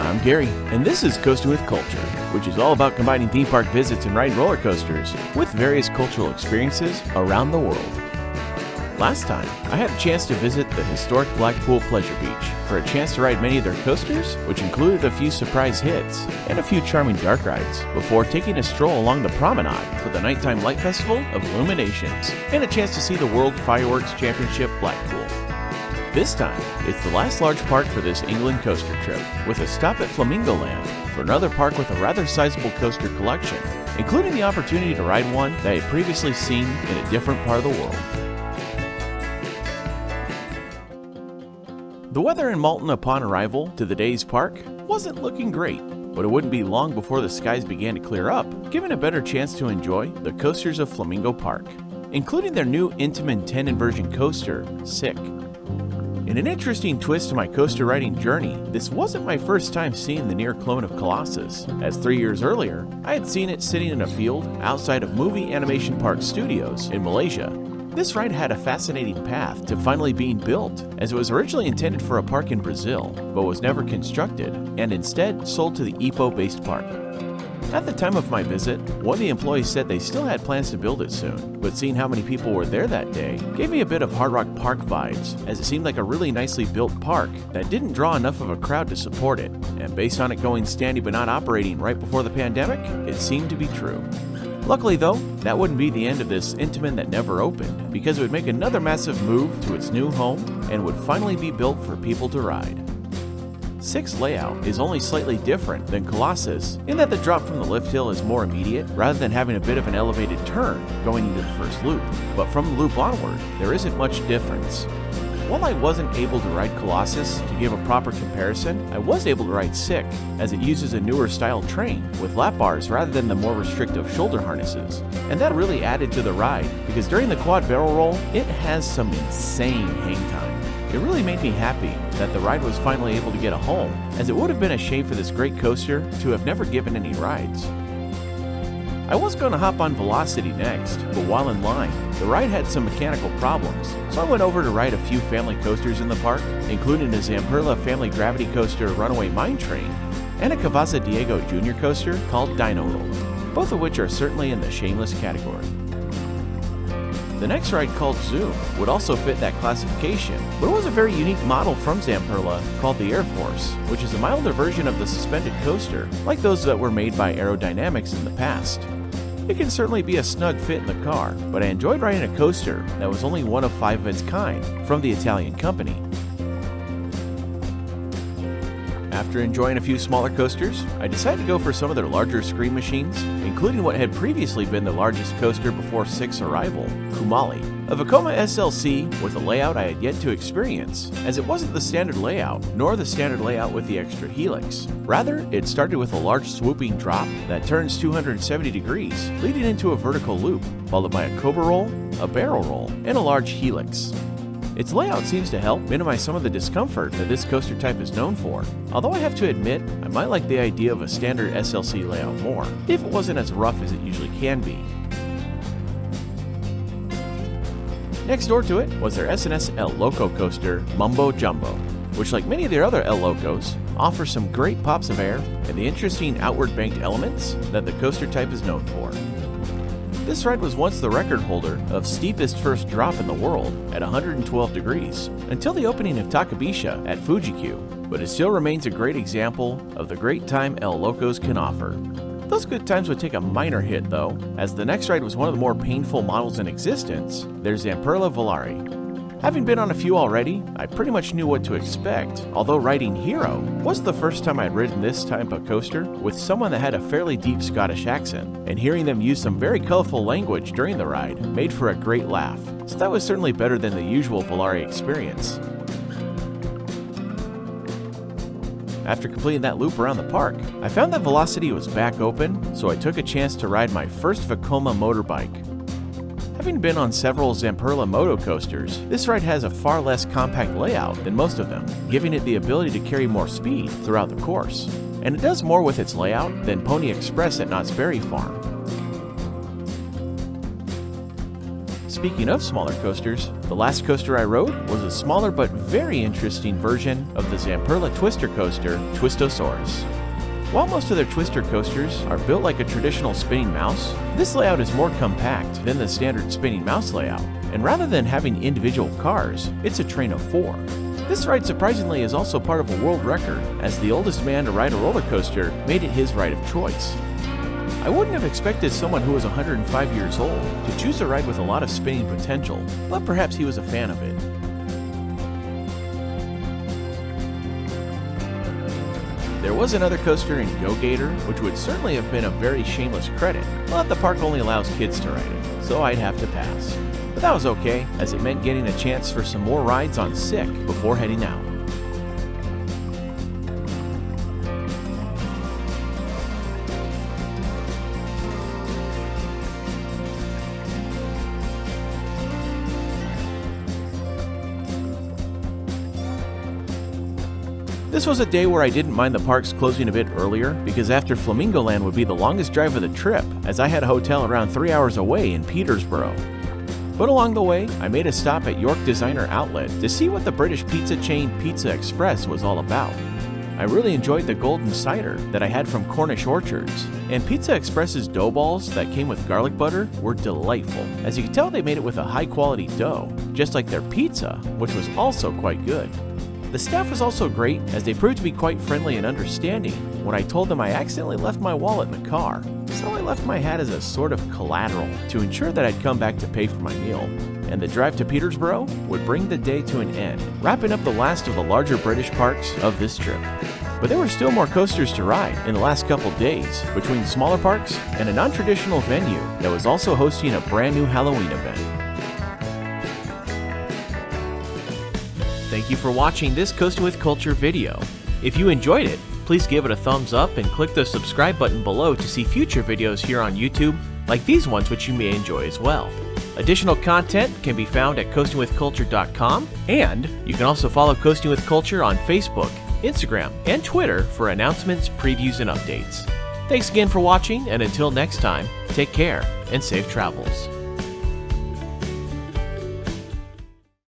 I'm Gary, and this is Coasting with Culture, which is all about combining theme park visits and riding roller coasters with various cultural experiences around the world. Last time, I had a chance to visit the historic Blackpool Pleasure Beach for a chance to ride many of their coasters, which included a few surprise hits and a few charming dark rides, before taking a stroll along the promenade for the nighttime light festival of illuminations and a chance to see the World Fireworks Championship Blackpool. This time, it's the last large park for this England coaster trip, with a stop at Flamingo Land for another park with a rather sizable coaster collection, including the opportunity to ride one that I had previously seen in a different part of the world. The weather in Malton upon arrival to the day's park wasn't looking great, but it wouldn't be long before the skies began to clear up, giving a better chance to enjoy the coasters of Flamingo Park, including their new Intamin 10 inversion coaster, Sick. In an interesting twist to my coaster riding journey, this wasn't my first time seeing the near clone of Colossus, as 3 years earlier, I had seen it sitting in a field outside of Movie Animation Park Studios in Malaysia. This ride had a fascinating path to finally being built, as it was originally intended for a park in Brazil, but was never constructed, and instead sold to the Ipoh-based park. At the time of my visit, one of the employees said they still had plans to build it soon, but seeing how many people were there that day gave me a bit of Hard Rock Park vibes, as it seemed like a really nicely built park that didn't draw enough of a crowd to support it, and based on it going standing but not operating right before the pandemic, it seemed to be true. Luckily though, that wouldn't be the end of this Intamin that never opened, because it would make another massive move to its new home and would finally be built for people to ride. Sick's layout is only slightly different than Colossus in that the drop from the lift hill is more immediate rather than having a bit of an elevated turn going into the first loop, but from the loop onward, there isn't much difference. While I wasn't able to ride Colossus to give a proper comparison, I was able to ride Sick, as it uses a newer style train with lap bars rather than the more restrictive shoulder harnesses. And that really added to the ride, because during the quad barrel roll, it has some insane hang time. It really made me happy that the ride was finally able to get a home, as it would have been a shame for this great coaster to have never given any rides. I was going to hop on Velocity next, but while in line, the ride had some mechanical problems, so I went over to ride a few family coasters in the park, including a Zamperla family gravity coaster Runaway Mine Train, and a Cavazza Diego Jr. coaster called Dino Roller, both of which are certainly in the shameless category. The next ride, called Zoom, would also fit that classification, but it was a very unique model from Zamperla called the Air Force, which is a milder version of the suspended coaster, like those that were made by Aerodynamics in the past. It can certainly be a snug fit in the car, but I enjoyed riding a coaster that was only one of 5 of its kind from the Italian company. After enjoying a few smaller coasters, I decided to go for some of their larger screen machines, including what had previously been the largest coaster before Sick's arrival, Kumali, a Vekoma SLC with a layout I had yet to experience, as it wasn't the standard layout, nor the standard layout with the extra helix. Rather, it started with a large swooping drop that turns 270 degrees, leading into a vertical loop, followed by a cobra roll, a barrel roll, and a large helix. Its layout seems to help minimize some of the discomfort that this coaster type is known for, although I have to admit, I might like the idea of a standard SLC layout more, if it wasn't as rough as it usually can be. Next door to it was their S&S El Loco coaster, Mumbo Jumbo, which, like many of their other El Locos, offers some great pops of air and the interesting outward banked elements that the coaster type is known for. This ride was once the record holder of steepest first drop in the world at 112 degrees, until the opening of Takabisha at Fuji-Q, but it still remains a great example of the great time El Locos can offer. Those good times would take a minor hit though, as the next ride was one of the more painful models in existence, their Zamperla Volare. Having been on a few already, I pretty much knew what to expect, although riding Hero was the first time I'd ridden this type of coaster with someone that had a fairly deep Scottish accent, and hearing them use some very colorful language during the ride made for a great laugh, so that was certainly better than the usual Volare experience. After completing that loop around the park, I found that Velocity was back open, so I took a chance to ride my first Vekoma motorbike. Having been on several Zamperla moto coasters, this ride has a far less compact layout than most of them, giving it the ability to carry more speed throughout the course. And it does more with its layout than Pony Express at Knott's Berry Farm. Speaking of smaller coasters, the last coaster I rode was a smaller but very interesting version of the Zamperla Twister coaster, Twistosaurus. While most of their Twister coasters are built like a traditional spinning mouse, this layout is more compact than the standard spinning mouse layout, and rather than having individual cars, it's a train of 4. This ride surprisingly is also part of a world record, as the oldest man to ride a roller coaster made it his ride of choice. I wouldn't have expected someone who was 105 years old to choose a ride with a lot of spinning potential, but perhaps he was a fan of it. There was another coaster in Go Gator, which would certainly have been a very shameless credit, but the park only allows kids to ride it, so I'd have to pass. But that was okay, as it meant getting a chance for some more rides on Sick before heading out. This was a day where I didn't mind the parks closing a bit earlier, because after Flamingo Land would be the longest drive of the trip, as I had a hotel around 3 hours away in Peterborough. But along the way, I made a stop at York Designer Outlet to see what the British pizza chain Pizza Express was all about. I really enjoyed the golden cider that I had from Cornish Orchards, and Pizza Express's dough balls that came with garlic butter were delightful. As you can tell, they made it with a high-quality dough, just like their pizza, which was also quite good. The staff was also great, as they proved to be quite friendly and understanding when I told them I accidentally left my wallet in the car, so I left my hat as a sort of collateral to ensure that I'd come back to pay for my meal. And the drive to Peterborough would bring the day to an end, wrapping up the last of the larger British parks of this trip. But there were still more coasters to ride in the last couple days, between smaller parks and a non-traditional venue that was also hosting a brand new Halloween event. Thank you for watching this Coasting with Culture video. If you enjoyed it, please give it a thumbs up and click the subscribe button below to see future videos here on YouTube, like these ones which you may enjoy as well. Additional content can be found at coastingwithculture.com, and you can also follow Coasting with Culture on Facebook, Instagram, and Twitter for announcements, previews, and updates. Thanks again for watching, and until next time, take care and safe travels.